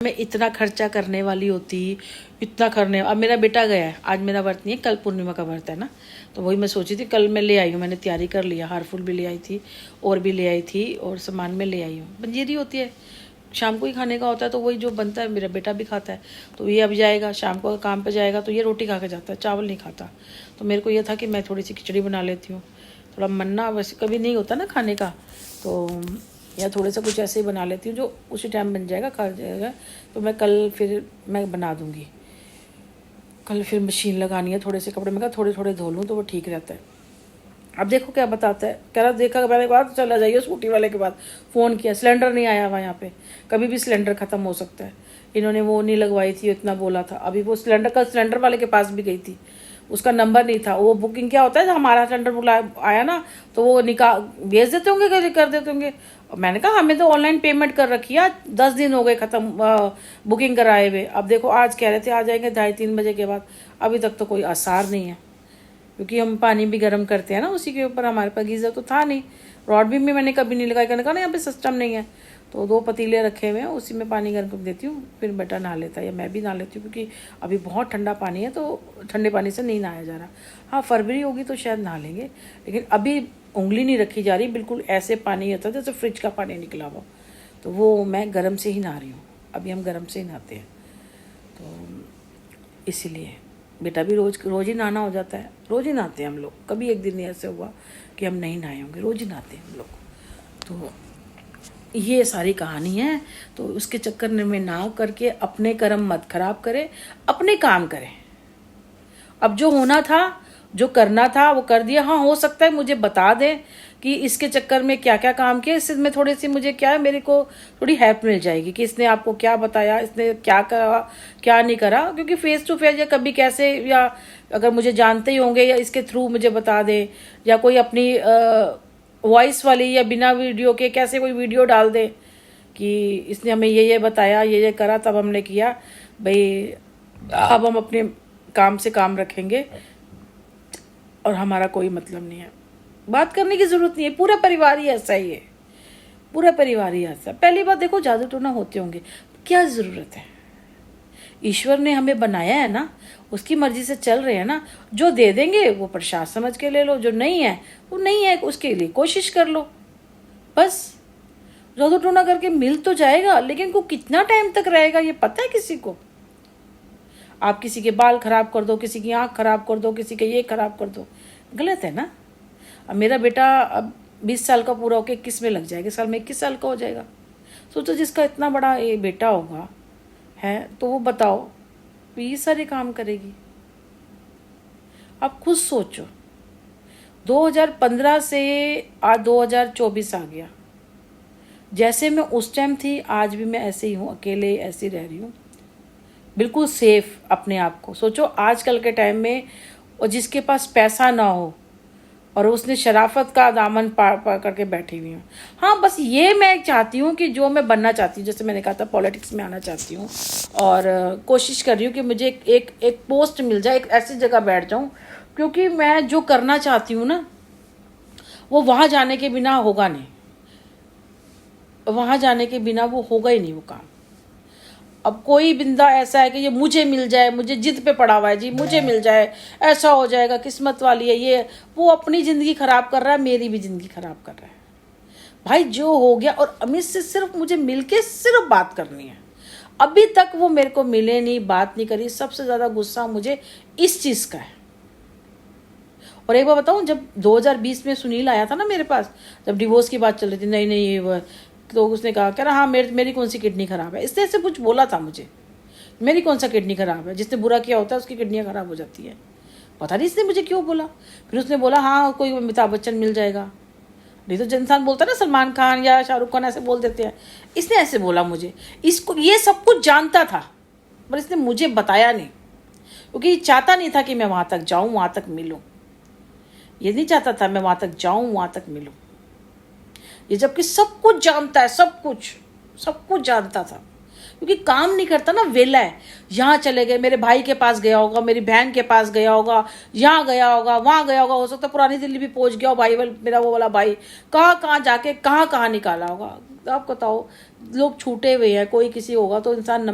मैं इतना खर्चा करने वाली होती, इतना करने। अब मेरा बेटा गया है, आज मेरा व्रत नहीं है, कल पूर्णिमा का व्रत है ना, तो वही मैं सोची थी। कल मैं ले आई हूँ, मैंने तैयारी कर लिया, हार फूल भी ले आई थी और भी ले आई थी और सामान में ले आई हूँ। पंजीरी होती है, शाम को ही खाने का होता है, तो वही जो बनता है मेरा बेटा भी खाता है। तो ये अब जाएगा शाम को काम पे जाएगा, तो ये रोटी खा के जाता है, चावल नहीं खाता। तो मेरे को ये था कि मैं थोड़ी सी खिचड़ी बना लेती हूँ, थोड़ा मन ना वैसे कभी नहीं होता ना खाने का, तो या थोड़ा सा कुछ ऐसे ही बना लेती हूँ जो उसी टाइम बन जाएगा, खा जाएगा। तो मैं कल फिर मैं बना दूँगी। कल फिर मशीन लगानी है, थोड़े से कपड़े मैं कहा थोड़े थोड़े धो लूँ तो वो ठीक रहता है। अब देखो क्या बताता है, कह रहा देखा मैंने कहा चला जाइए स्कूटी वाले के बाद। फ़ोन किया, सिलेंडर नहीं आया हुआ यहाँ पे, कभी भी सिलेंडर ख़त्म हो सकता है। इन्होंने वो नहीं लगवाई थी, इतना बोला था। अभी वो सिलेंडर कल सिलेंडर वाले के पास भी गई थी, उसका नंबर नहीं था। वो बुकिंग क्या होता है, जब हमारा सिलेंडर बुला आया ना तो वो भेज देते होंगे, कर देते होंगे। मैंने कहा हमें तो ऑनलाइन पेमेंट कर रखी है, 10 दिन हो गए ख़त्म बुकिंग कराए हुए। अब देखो आज कह रहे थे आ जाएंगे 2:30-3 बजे के बाद, अभी तक तो कोई आसार नहीं है। क्योंकि हम पानी भी गर्म करते हैं ना उसी के ऊपर, हमारे पास गीज़र तो था नहीं, रॉड भी मैंने कभी नहीं लगाई। कहा ना यहाँ पे सिस्टम नहीं है, तो 2 पतीले रखे हुए हैं, उसी में पानी गर्म कर देती हूँ, फिर बेटा नहा लेता है या मैं भी नहा लेती हूँ। क्योंकि अभी बहुत ठंडा पानी है, तो ठंडे पानी से नहीं नहाया जा रहा। हाँ फरवरी होगी तो शायद नहा लेंगे, लेकिन अभी उंगली नहीं रखी जा रही, बिल्कुल ऐसे पानी होता है जैसे फ्रिज का पानी निकला हुआ, तो वो मैं गर्म से ही नहा रही हूँ। अभी हम गर्म से ही नहाते हैं, तो इसीलिए बेटा भी रोज़ ही नहाना हो जाता है। रोज़ ही नहाते हैं हम लोग, कभी एक दिन नहीं ऐसे हुआ कि हम नहीं नहाए होंगे, रोज़ ही नहाते हैं हम लोग। तो ये सारी कहानी है। तो उसके चक्कर में ना करके अपने कर्म मत खराब करें, अपने काम करें। अब जो होना था, जो करना था वो कर दिया। हाँ हो सकता है मुझे बता दें कि इसके चक्कर में क्या क्या काम किया, इसमें थोड़ी सी मुझे क्या है, मेरे को थोड़ी हेल्प मिल जाएगी कि इसने आपको क्या बताया, इसने क्या करा क्या नहीं करा। क्योंकि फेस टू फेस या कभी कैसे, या अगर मुझे जानते ही होंगे या इसके थ्रू मुझे बता दें, या कोई अपनी वॉइस वाली या बिना वीडियो के कैसे कोई वीडियो डाल दे कि इसने हमें ये बताया, ये करा, तब हमने किया। भाई अब हम अपने काम से काम रखेंगे और हमारा कोई मतलब नहीं है, बात करने की ज़रूरत नहीं है। पूरा परिवार ही ऐसा ही है, पूरा परिवार ही ऐसा। पहली बात देखो, जादू टोना होते होंगे, क्या ज़रूरत है? ईश्वर ने हमें बनाया है ना, उसकी मर्जी से चल रहे हैं ना। जो दे देंगे वो प्रसाद समझ के ले लो, जो नहीं है वो नहीं है, उसके लिए कोशिश कर लो बस। जादू टोना करके मिल तो जाएगा, लेकिन वो कितना टाइम तक रहेगा ये पता है किसी को? आप किसी के बाल खराब कर दो, किसी की आँख खराब कर दो, किसी के ये खराब कर दो, गलत है ना। अब मेरा बेटा अब 20 साल का पूरा होकर 21 में लग जाएगा, साल में 21 साल का हो जाएगा। सोचो जिसका इतना बड़ा ये बेटा होगा है, तो वो बताओ ये सारे काम करेगी। आप खुद सोचो, 2015 से आज 2024 आ गया। जैसे मैं उस टाइम थी, आज भी मैं ऐसे ही हूँ, अकेले ऐसी रह रही हूँ, बिल्कुल सेफ अपने आप को। सोचो आजकल के टाइम में, और जिसके पास पैसा ना हो और उसने शराफत का दामन पार करके बैठी हुई हूँ। हाँ बस ये मैं चाहती हूँ कि जो मैं बनना चाहती हूँ, जैसे मैंने कहा था पॉलिटिक्स में आना चाहती हूँ, और कोशिश कर रही हूँ कि मुझे एक पोस्ट मिल जाए, एक ऐसी जगह बैठ जाऊँ। क्योंकि मैं जो करना चाहती हूँ ना, वो वहाँ जाने के बिना होगा नहीं, वहाँ जाने के बिना वो होगा ही नहीं वो काम। अब कोई बिंदा ऐसा है कि ये मुझे मिल जाए, मुझे जिद पे पड़ा हुआ है जी, मुझे मिल जाए, ऐसा हो जाएगा, किस्मत वाली है ये, वो अपनी ज़िंदगी ख़राब कर रहा है, मेरी भी ज़िंदगी ख़राब कर रहा है। भाई जो हो गया, और अमित से सिर्फ मुझे मिलके सिर्फ बात करनी है। अभी तक वो मेरे को मिले नहीं, बात नहीं करी। सबसे ज़्यादा गुस्सा मुझे इस चीज़ का है। और एक बार बताऊँ, जब 2020 में सुनील आया था ना मेरे पास, जब डिवोर्स की बात चल रही थी, नहीं वो, तो उसने कहा, कह रहा हाँ मेरी कौन सी किडनी ख़राब है। इसने ऐसे कुछ बोला था मुझे, मेरी कौन सा किडनी ख़राब है, जिसने बुरा किया होता है उसकी किडनियाँ ख़राब हो जाती है। पता नहीं इसने मुझे क्यों बोला। फिर उसने बोला हाँ कोई अमिताभ बच्चन मिल जाएगा, नहीं तो इंसान बोलता है ना, सलमान खान या शाहरुख खान ऐसे बोल देते हैं। इसने ऐसे बोला मुझे, इसको ये सब कुछ जानता था, पर इसने मुझे बताया नहीं, क्योंकि चाहता नहीं था कि मैं वहाँ तक जाऊँ, वहाँ तक मिलूँ। ये नहीं चाहता था मैं वहाँ तक जाऊँ, वहाँ तक मिलूँ। ये जबकि सब कुछ जानता है, सब कुछ जानता था, क्योंकि काम नहीं करता ना, वेला है। यहाँ चले गए, मेरे भाई के पास गया होगा, मेरी बहन के पास गया होगा, यहाँ गया होगा, वहाँ गया होगा, हो सकता है पुरानी दिल्ली भी पहुँच गया हो भाई, मेरा वो वाला भाई, कहाँ जाके कहाँ निकाला होगा। आप बताओ, लोग छूटे हुए हैं, कोई किसी होगा तो इंसान नमक